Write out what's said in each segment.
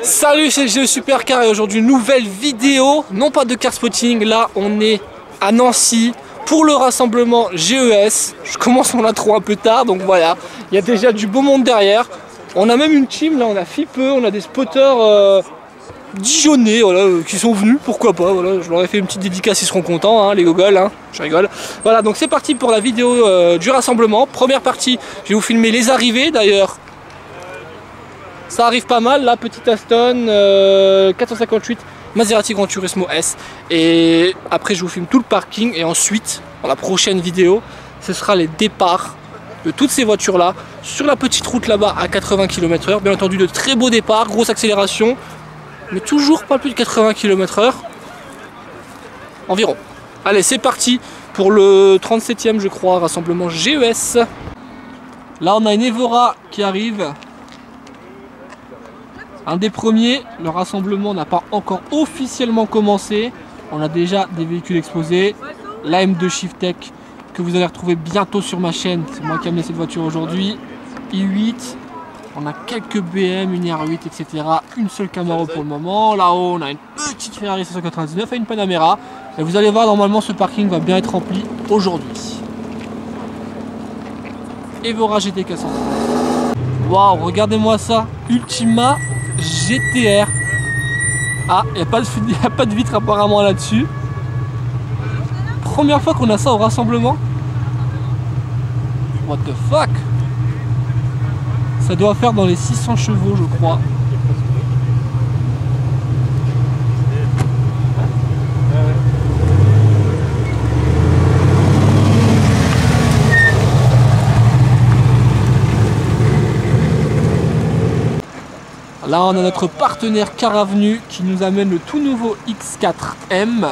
Salut, c'est GE Supercar et aujourd'hui nouvelle vidéo, non pas de car spotting, là on est à Nancy pour le rassemblement GES. Je commence mon intro un peu tard, donc voilà, il y a déjà du beau monde derrière. On a même une team, là on a Fipeux, on a des spotters dijonnais, voilà, qui sont venus, pourquoi pas, voilà, je leur ai fait une petite dédicace, ils seront contents, hein, les gogoles, hein, je rigole. Voilà, donc c'est parti pour la vidéo du rassemblement. Première partie, je vais vous filmer les arrivées d'ailleurs. Ça arrive pas mal, là, petite Aston 458 Maserati Gran Turismo S. Et après, je vous filme tout le parking. Et ensuite, dans la prochaine vidéo, ce sera les départs de toutes ces voitures-là sur la petite route là-bas à 80 km/h. Bien entendu, de très beaux départs, grosse accélération, mais toujours pas plus de 80 km/h environ. Allez, c'est parti pour le 37e, je crois, rassemblement GES. Là, on a une Evora qui arrive. Un des premiers, le rassemblement n'a pas encore officiellement commencé. On a déjà des véhicules exposés. La M2 Shiftech que vous allez retrouver bientôt sur ma chaîne. C'est moi qui ai amené cette voiture aujourd'hui. i8. On a quelques BM, une R8, etc. Une seule Camaro pour le moment. Là-haut, on a une petite Ferrari 599 et une Panamera. Et vous allez voir, normalement, ce parking va bien être rempli aujourd'hui. Evora GT 400. Waouh, regardez-moi ça. Ultima GTR. Ah, il n'y a pas de vitre apparemment là-dessus. Première fois qu'on a ça au rassemblement. What the fuck? Ça doit faire dans les 600 chevaux, je crois. Là, on a notre partenaire Car Avenue qui nous amène le tout nouveau X4M.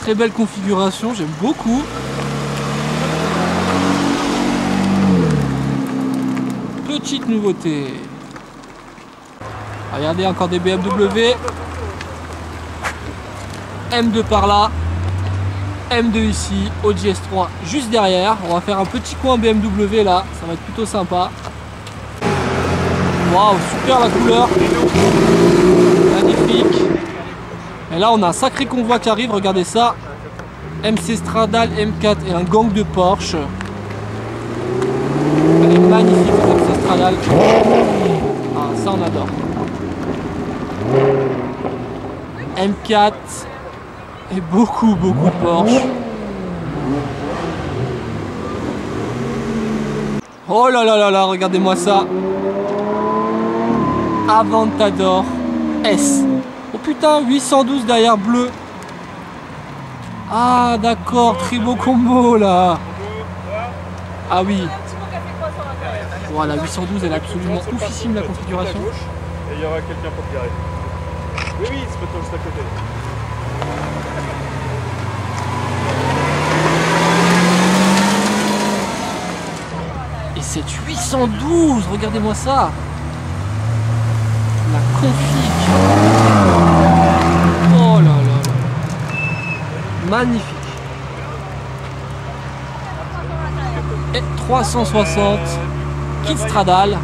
Très belle configuration, j'aime beaucoup. Petite nouveauté. Regardez, encore des BMW. M2 par là. M2 ici, Audi S3 juste derrière. On va faire un petit coin BMW là, ça va être plutôt sympa. Waouh, super la couleur, magnifique. Et là on a un sacré convoi qui arrive, regardez ça. MC Stradale M4 et un gang de Porsche. Elle est magnifique cette MC Stradale. Ah, ça on adore. M4 et beaucoup de Porsche. Oh là là là là, regardez-moi ça. Aventador S. Oh putain, 812 derrière bleu. Ah d'accord, très beau combo là. Ah oui. Voilà, 812 elle est absolument oufissime la configuration. Et il y aura quelqu'un pour garer. Oui, c'est pas juste à côté. Et cette 812, regardez-moi ça. La config. Oh là là là. Magnifique. Et 360 Kit Stradale.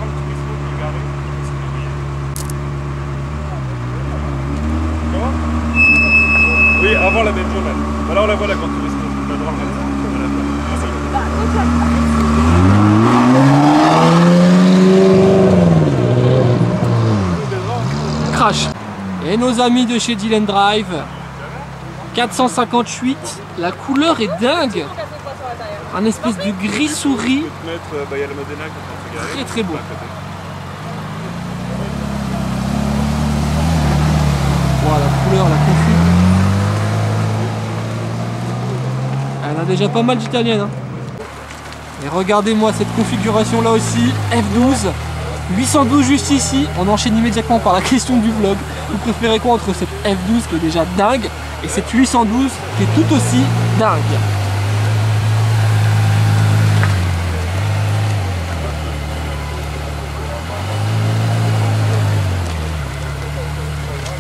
Oui, avant la Benjo même. Alors la voilà quand tu risques. Crash. Et nos amis de chez Dylan Drive 458, la couleur est dingue. Un espèce de gris souris. Très très beau. Voilà, la couleur, la config. Elle a déjà pas mal d'italiennes. Hein. Et regardez-moi cette configuration là aussi, F12. 812 juste ici, on enchaîne immédiatement par la question du vlog. Vous préférez quoi entre cette F12 qui est déjà dingue et cette 812 qui est tout aussi dingue?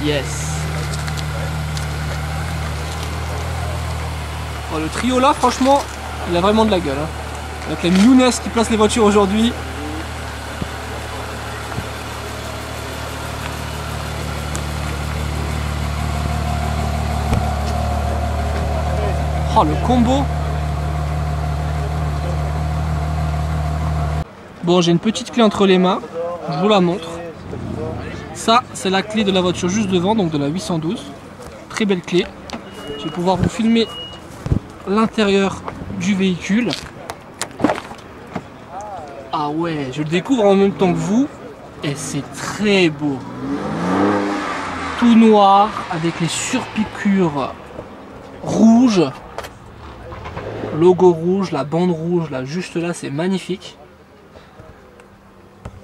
Yes. Oh, le trio là, franchement, il a vraiment de la gueule. Hein. Avec les Younes qui placent les voitures aujourd'hui. Oh, le combo. Bon, j'ai une petite clé entre les mains. Je vous la montre. Ça, c'est la clé de la voiture juste devant, donc de la 812. Très belle clé. Je vais pouvoir vous filmer l'intérieur du véhicule. Ah ouais, je le découvre en même temps que vous. Et c'est très beau. Tout noir, avec les surpiqûres rouges. Logo rouge, la bande rouge, là, juste là, c'est magnifique.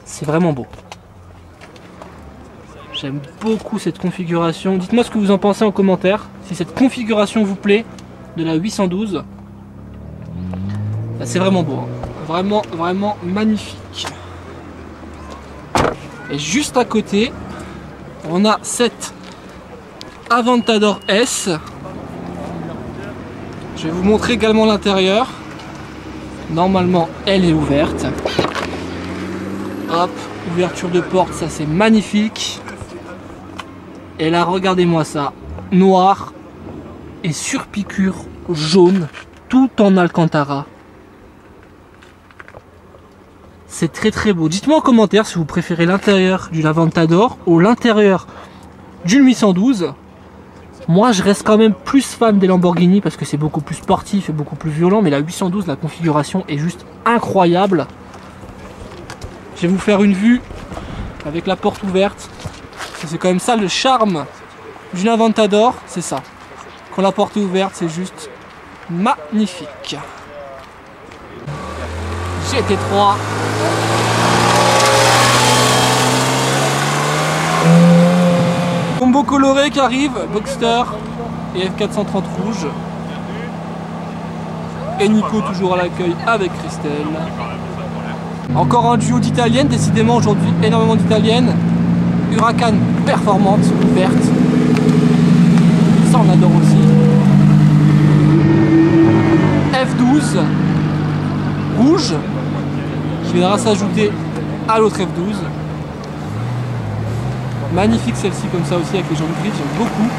C'est vraiment beau. J'aime beaucoup cette configuration. Dites-moi ce que vous en pensez en commentaire. Si cette configuration vous plaît de la 812. C'est vraiment beau. Hein. Vraiment, vraiment magnifique. Et juste à côté, on a cette Aventador S. Je vais vous montrer également l'intérieur. Normalement, elle est ouverte. Hop, ouverture de porte, ça c'est magnifique. Et là, regardez-moi ça. Noir et surpiqûre jaune, tout en Alcantara. C'est très très beau. Dites-moi en commentaire si vous préférez l'intérieur d'une Aventador ou l'intérieur d'une 812. Moi, je reste quand même plus fan des Lamborghini parce que c'est beaucoup plus sportif et beaucoup plus violent. Mais la 812, la configuration est juste incroyable. Je vais vous faire une vue avec la porte ouverte. C'est quand même ça le charme d'une Aventador, c'est ça. Quand la porte est ouverte, c'est juste magnifique. GT3. Combo coloré qui arrive, Boxster et F430 rouge. Et Nico toujours à l'accueil avec Christelle. Encore un duo d'italiennes, décidément aujourd'hui énormément d'italiennes. Huracan performante, verte. Ça on adore aussi. F12 rouge qui viendra s'ajouter à l'autre F12. Magnifique celle-ci comme ça aussi avec les jambes grises, j'aime beaucoup.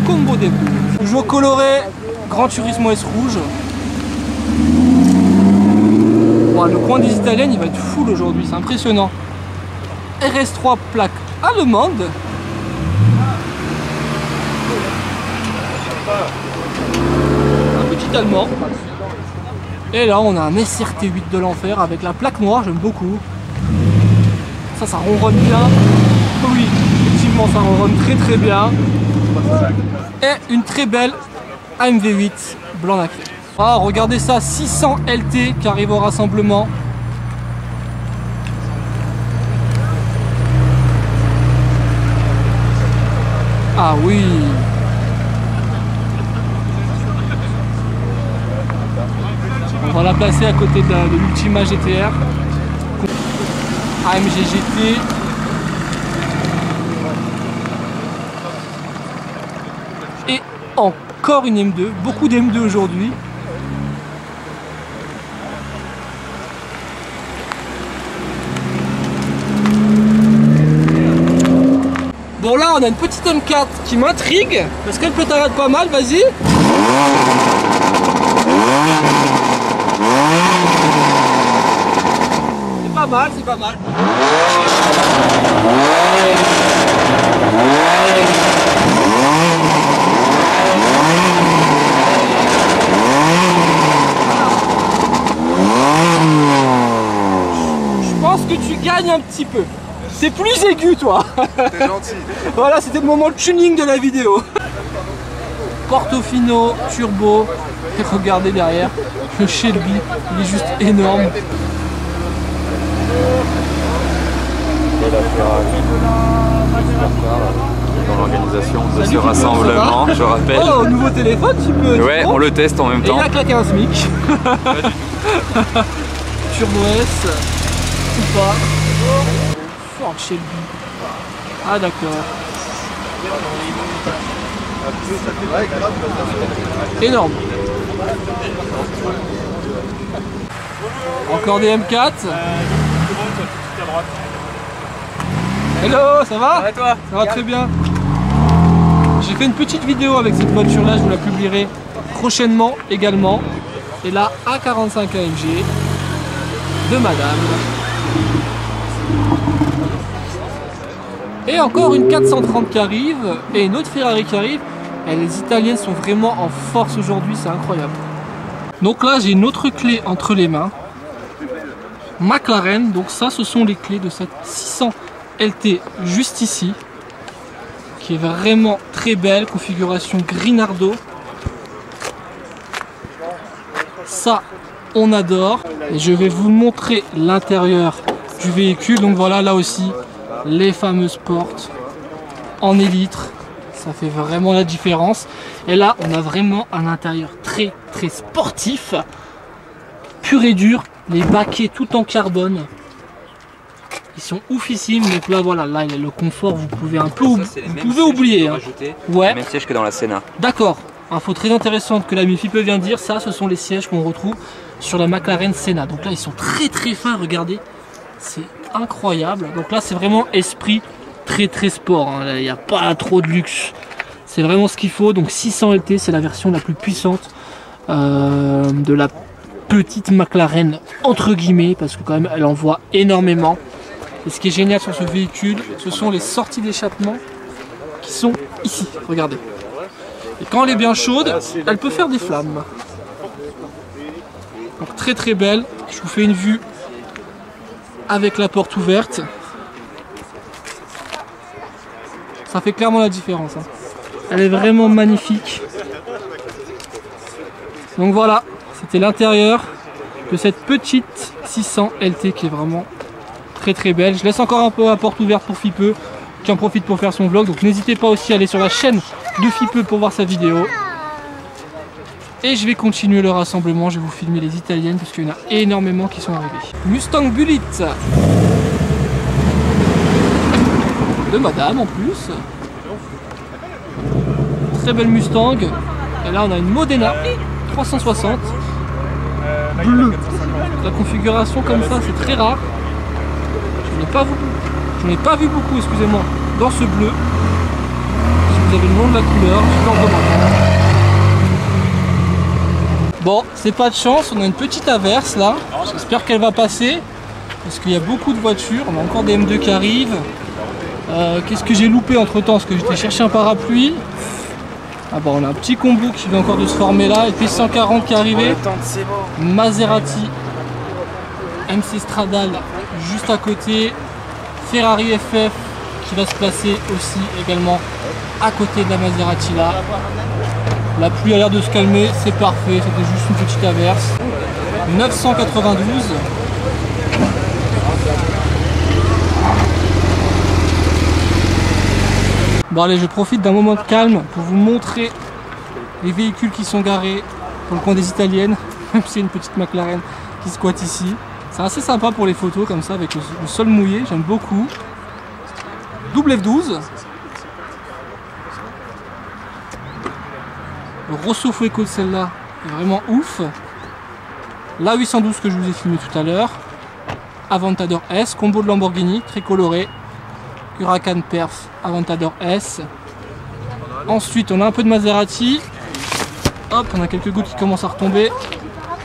Combo des F12. Toujours coloré, Gran Turismo S rouge. Bon, le coin des italiennes il va être full aujourd'hui, c'est impressionnant. RS3 plaque allemande. Un petit allemand. Et là on a un SRT8 de l'enfer avec la plaque noire, j'aime beaucoup. Ça ronronne bien. Oui, effectivement ça ronronne très très bien. Et une très belle AMV8 blanc nacré. Ah, regardez ça, 600 LT qui arrive au rassemblement. Ah oui. On va la placer à côté de l'Ultima GTR. AMG GT. Et encore une M2, beaucoup d'M2 aujourd'hui. Bon là on a une petite M4 qui m'intrigue parce qu'elle peut t'arrêter pas mal, vas-y. C'est pas mal, c'est pas mal. Je pense que tu gagnes un petit peu. C'est plus aigu toi. T'es gentil. Voilà, c'était le moment tuning de la vidéo. Portofino, turbo. Et regardez derrière, le Shelby, il est juste énorme. Et la Ferrari. Dans l'organisation de ce rassemblement, je rappelle. Oh, nouveau téléphone, tu peux. Ouais, on le teste en même temps. Et il a claqué un SMIC. Turbo S, ou pas. Ford Shelby. Ah d'accord. Énorme. Encore des M4. Hello, ça va? Ouais, toi? Ça va très bien. J'ai fait une petite vidéo avec cette voiture là, je vous la publierai prochainement également. Et la A45 AMG de madame. Et encore une 430 qui arrive et une autre Ferrari qui arrive. Et les Italiennes sont vraiment en force aujourd'hui, c'est incroyable. Donc là j'ai une autre clé entre les mains. McLaren, donc ça ce sont les clés de cette 600 LT juste ici. Qui est vraiment très belle, configuration Grinardo. Ça on adore. Et je vais vous montrer l'intérieur du véhicule. Donc voilà, là aussi les fameuses portes en élytre. Ça fait vraiment la différence. Et là on a vraiment un intérieur très sportif, pur et dur. Les baquets tout en carbone, ils sont oufissimes. Donc là voilà, là le confort vous pouvez un peu oublier. Hein. Ouais. Même siège que dans la Senna. D'accord. Info très intéressante que l'ami Fipe vient de dire, ça ce sont les sièges qu'on retrouve sur la McLaren Senna. Donc là ils sont très fins, regardez, c'est incroyable. Donc là c'est vraiment esprit très sport, hein. Il n'y a pas trop de luxe, c'est vraiment ce qu'il faut. Donc 600 LT, c'est la version la plus puissante de la petite McLaren entre guillemets, parce que quand même elle envoie énormément. Et ce qui est génial sur ce véhicule, ce sont les sorties d'échappement qui sont ici, regardez. Et quand elle est bien chaude, elle peut faire des flammes. Donc très belle. Je vous fais une vue avec la porte ouverte. Ça fait clairement la différence. Hein. Elle est vraiment magnifique. Donc voilà, c'était l'intérieur de cette petite 600 LT qui est vraiment très belle. Je laisse encore un peu la porte ouverte pour Fipeux qui en profite pour faire son vlog. Donc n'hésitez pas aussi à aller sur la chaîne de Fipeux pour voir sa vidéo. Et je vais continuer le rassemblement. Je vais vous filmer les italiennes parce qu'il y en a énormément qui sont arrivées. Mustang Bullitt de madame en plus. Très belle Mustang. Et là on a une Modena 360 bleue. La configuration comme ça c'est très rare. Je n'ai pas vu beaucoup, excusez-moi, dans ce bleu. Si vous avez le nom de la couleur, je vous en demande. Bon, c'est pas de chance, on a une petite averse là. J'espère qu'elle va passer. Parce qu'il y a beaucoup de voitures. On a encore des M2 qui arrivent. Qu'est-ce que j'ai loupé entre temps? Parce que j'étais chercher un parapluie. Ah bon, on a un petit combo qui vient encore de se former là. Et puis 140 qui est arrivé. Maserati MC Stradale juste à côté. Ferrari FF qui va se placer aussi également à côté de la Maserati là. La pluie a l'air de se calmer, c'est parfait, c'était juste une petite averse. 992. Bon allez, je profite d'un moment de calme pour vous montrer les véhicules qui sont garés dans le coin des Italiennes. Même si c'est une petite McLaren qui squatte ici. C'est assez sympa pour les photos comme ça avec le sol mouillé, j'aime beaucoup. Double F12. Le Rosso Fueco de celle-là est vraiment ouf. La 812 que je vous ai filmé tout à l'heure. Aventador S, combo de Lamborghini, très coloré. Huracan Perf, Aventador S. Ensuite on a un peu de Maserati. Hop, on a quelques gouttes qui commencent à retomber.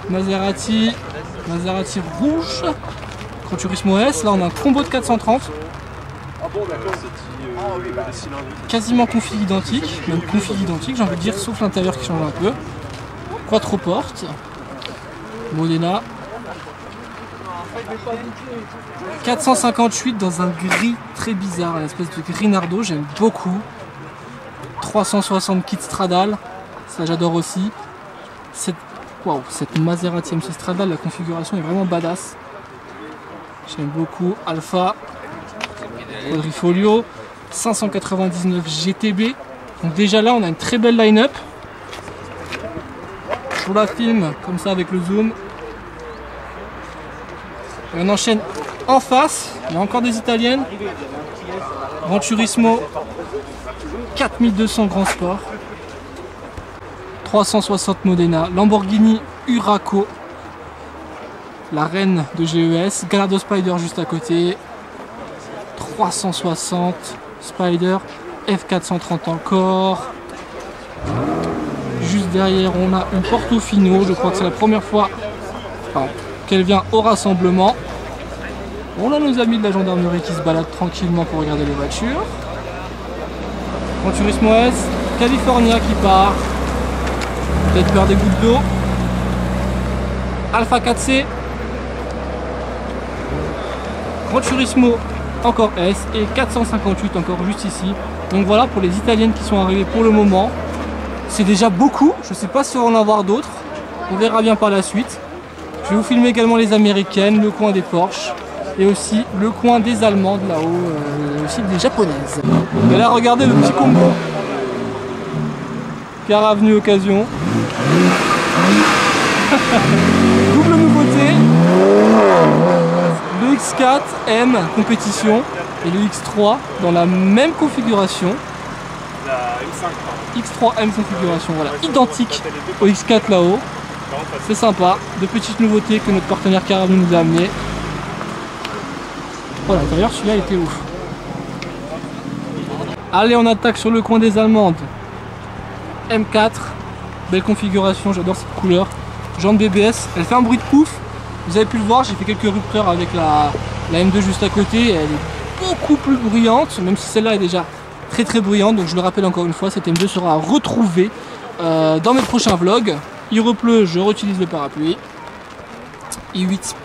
Maserati rouge. Gran Turismo S, là on a un combo de 430. Quasiment config identique, même config identique j'ai envie de dire, sauf l'intérieur qui change un peu. Quattro portes. Modena. 458 dans un gris très bizarre, une espèce de Grinardo, j'aime beaucoup. 360 kit Stradale, ça j'adore aussi. Cette Maserati MC Stradale, la configuration est vraiment badass. J'aime beaucoup. Alpha Quadrifoglio 599 GTB. Donc déjà là on a une très belle line-up. Je vous la filme comme ça avec le zoom. Et on enchaîne en face. Il y a encore des italiennes. Gran Turismo 4200 Grand Sport. 360 Modena, Lamborghini Huraco, la reine de GES, Gallardo Spider juste à côté, 360 Spider, F430 encore. Juste derrière on a une Portofino, je crois que c'est la première fois qu'elle vient au rassemblement. On a nos amis de la gendarmerie qui se baladent tranquillement pour regarder les voitures. Gran Turismo S, California qui part, peut-être peur des gouttes d'eau. Alpha 4C, Gran Turismo encore S et 458 encore juste ici. Donc voilà pour les italiennes qui sont arrivées pour le moment. C'est déjà beaucoup, je ne sais pas si on va en avoir d'autres, on verra bien par la suite. Je vais vous filmer également les américaines, le coin des Porsche et aussi le coin des allemandes là-haut, aussi des japonaises. Et là regardez le petit combo. Car avenue occasion. Double nouveauté. Le X4M compétition et le X3 dans la même configuration. La X3M configuration, voilà, identique au X4 là-haut. C'est sympa, de petites nouveautés que notre partenaire Caravane nous a amené. Oh, l'intérieur, celui-là était ouf. Allez, on attaque sur le coin des Allemandes. M4, belle configuration, j'adore cette couleur. Jante BBS, elle fait un bruit de ouf. Vous avez pu le voir, j'ai fait quelques rupteurs avec la M2 juste à côté. Elle est beaucoup plus bruyante, même si celle-là est déjà très bruyante. Donc je le rappelle encore une fois, cette M2 sera retrouvée dans mes prochains vlogs. Il repleut, je réutilise le parapluie. i8,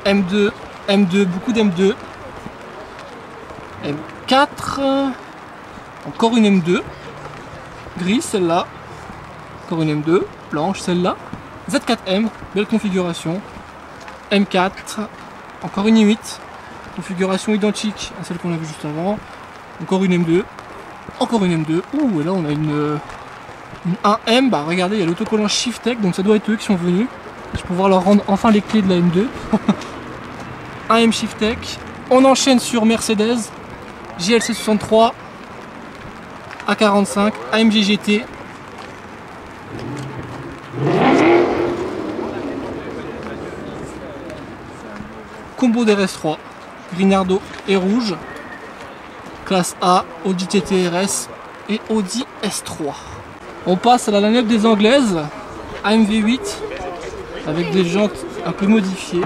M2, beaucoup d'M2. M4, encore une M2, grise celle-là, encore une M2, blanche celle-là. Z4M, belle configuration. M4, encore une i8, configuration identique à celle qu'on a vue juste avant. Encore une M2, encore une M2. Ouh, et là on a une 1M. Bah regardez, il y a l'autocollant Shiftech, donc ça doit être eux qui sont venus. Je vais pouvoir leur rendre enfin les clés de la M2. 1M Shiftech. On enchaîne sur Mercedes, JLC 63, A45, AMG GT. Combo d'RS3, Grinardo et rouge. Classe A, Audi TT RS et Audi S3. On passe à la line-up des anglaises, AMV 8 avec des jantes un peu modifiées.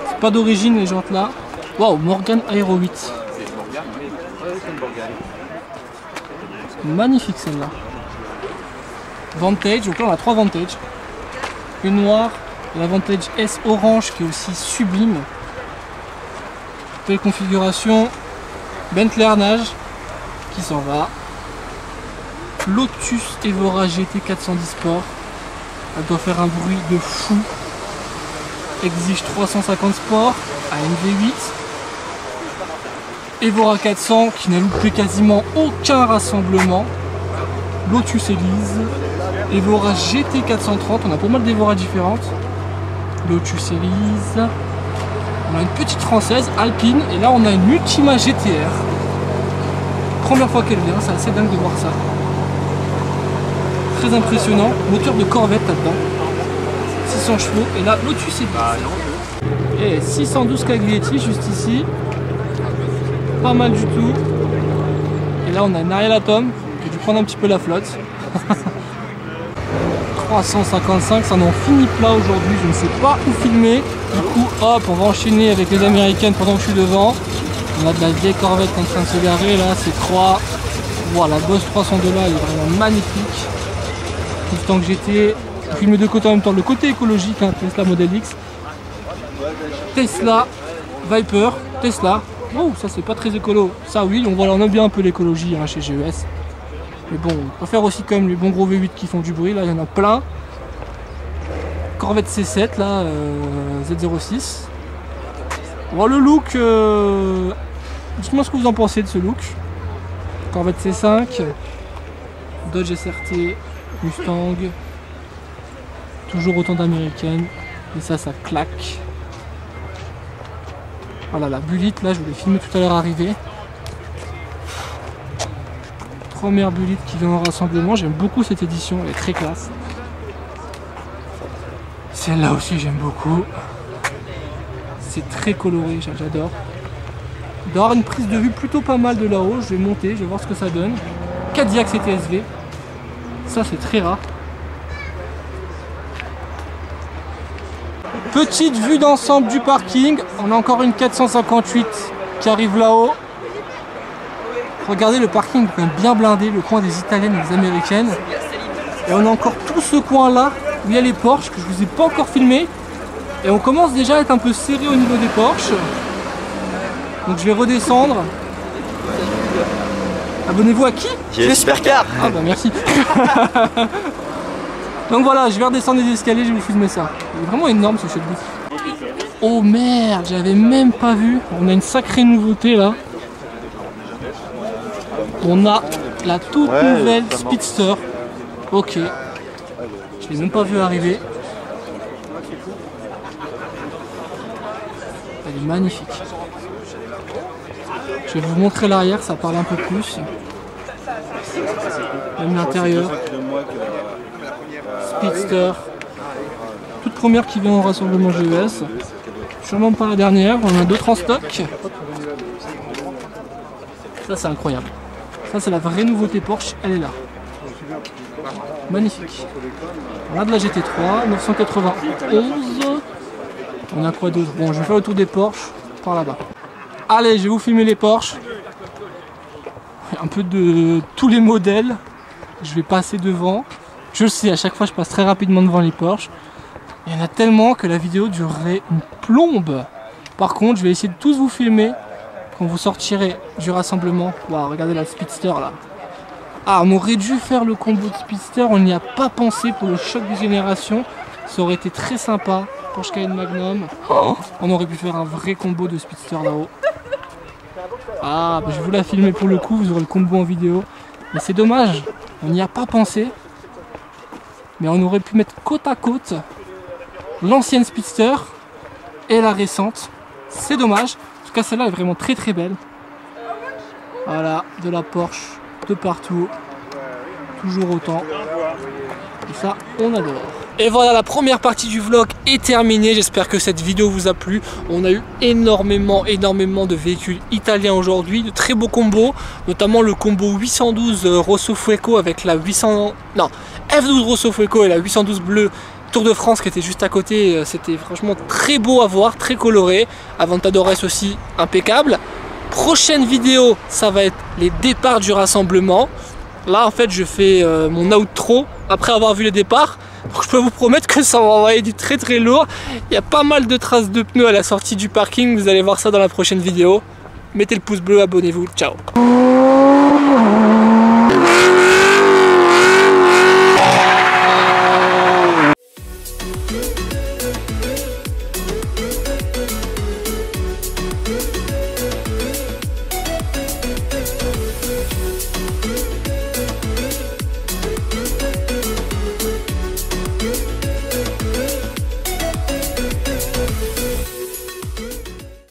C'est pas d'origine les jantes là. Waouh, Morgan Aero 8. Magnifique celle-là. Vantage, donc là on a 3 Vantage. Une noire, la Vantage S orange qui est aussi sublime. Belle configuration. Bentley Arnage qui s'en va. Lotus Evora GT 410 Sport. Elle doit faire un bruit de fou. Exige 350 Sport. AMV 8. Evora 400 qui n'a loupé quasiment aucun rassemblement. Lotus Elise. Evora GT 430. On a pas mal d'Evora différentes. Lotus Elise. On a une petite française, Alpine, et là on a une Ultima GTR. Première fois qu'elle vient, c'est assez dingue de voir ça. Très impressionnant, moteur de Corvette là-dedans. 600 chevaux, et là Lotus est et 612 Caglietti juste ici. Pas mal du tout. Et là on a une Ariel Atom, j'ai dû prendre un petit peu la flotte. 355, ça n'en finit pas aujourd'hui, je ne sais pas où filmer. Du coup, hop, on va enchaîner avec les américaines pendant que je suis devant. On a de la vieille Corvette en train de se garer là, c'est 3. Voilà, la Boss 302 là, elle est vraiment magnifique. Tout le temps que j'étais, je filme de côté en même temps, le côté écologique, hein, Tesla Model X. Tesla Viper, Tesla. Oh, ça c'est pas très écolo. Ça oui, on aime bien un peu l'écologie hein, chez GES. Mais bon, on préfère aussi quand même les bons gros V8 qui font du bruit, là il y en a plein. Corvette C7 là, Z06. Bon, le look, dites-moi ce que vous en pensez de ce look. Corvette C5, Dodge SRT, Mustang, toujours autant d'américaines, et ça claque. Voilà la Bullitt là, je vous l'ai filmé tout à l'heure arrivé. première bulite qui vient au rassemblement. J'aime beaucoup cette édition, elle est très classe. Celle-là aussi j'aime beaucoup. C'est très coloré, j'adore. Il doit y avoir une prise de vue plutôt pas mal de là-haut. Je vais monter, je vais voir ce que ça donne. Cadillac CTSV. Ça c'est très rare. Petite vue d'ensemble du parking. On a encore une 458 qui arrive là-haut. Regardez, le parking est quand même bien blindé. Le coin des italiennes et des américaines. Et on a encore tout ce coin là où il y a les Porsche que je vous ai pas encore filmé. Et on commence déjà à être un peu serré au niveau des Porsche. Donc je vais redescendre. Abonnez-vous à qui? J'ai Supercar. Ah bah merci. Donc voilà, je vais redescendre les escaliers, je vais vous filmer ça. Il est vraiment énorme ce shotgun. Oh merde, j'avais même pas vu. On a une sacrée nouveauté là. On a la toute nouvelle Speedster. Ok. Je l'ai même pas vu arriver. Elle est magnifique. Je vais vous montrer l'arrière, ça parle un peu plus. Même l'intérieur. Speedster. Toute première qui vient au rassemblement GES. Sûrement pas la dernière, on en a d'autres en stock. Ça c'est incroyable. Ça c'est la vraie nouveauté Porsche, elle est là. Magnifique. On a de la GT3, 991. On a quoi d'autre? Bon, je vais faire le tour des Porsche par là-bas. Allez, je vais vous filmer les Porsche. Un peu de tous les modèles. Je vais passer devant. Je le sais, à chaque fois je passe très rapidement devant les Porsche. Il y en a tellement que la vidéo durerait une plombe. Par contre, je vais essayer de tous vous filmer quand vous sortirez du rassemblement. Waouh, regardez la Speedster là. Ah, on aurait dû faire le combo de Speedster, on n'y a pas pensé pour le choc des générations. Ça aurait été très sympa. Porsche Cayenne Magnum. Oh, on aurait pu faire un vrai combo de Speedster là-haut. Ah, bah je vais vous la filmer pour le coup, vous aurez le combo en vidéo. Mais c'est dommage, on n'y a pas pensé. Mais on aurait pu mettre côte à côte l'ancienne Speedster et la récente. C'est dommage. En tout cas, celle-là est vraiment très très belle. Voilà, de la Porsche de partout. Toujours autant. Et ça, on adore. Et voilà, la première partie du vlog est terminée. J'espère que cette vidéo vous a plu. On a eu énormément de véhicules italiens aujourd'hui, de très beaux combos, notamment le combo 812 Rosso Fuoco avec la 800... Non, F12 Rosso Fuoco et la 812 bleue Tour de France qui était juste à côté. C'était franchement très beau à voir, très coloré. Aventador S aussi impeccable. Prochaine vidéo, ça va être les départs du rassemblement. Là en fait je fais mon outro après avoir vu les départs. Donc je peux vous promettre que ça va envoyer du très très lourd. Il y a pas mal de traces de pneus à la sortie du parking. Vous allez voir ça dans la prochaine vidéo. Mettez le pouce bleu, abonnez-vous. Ciao.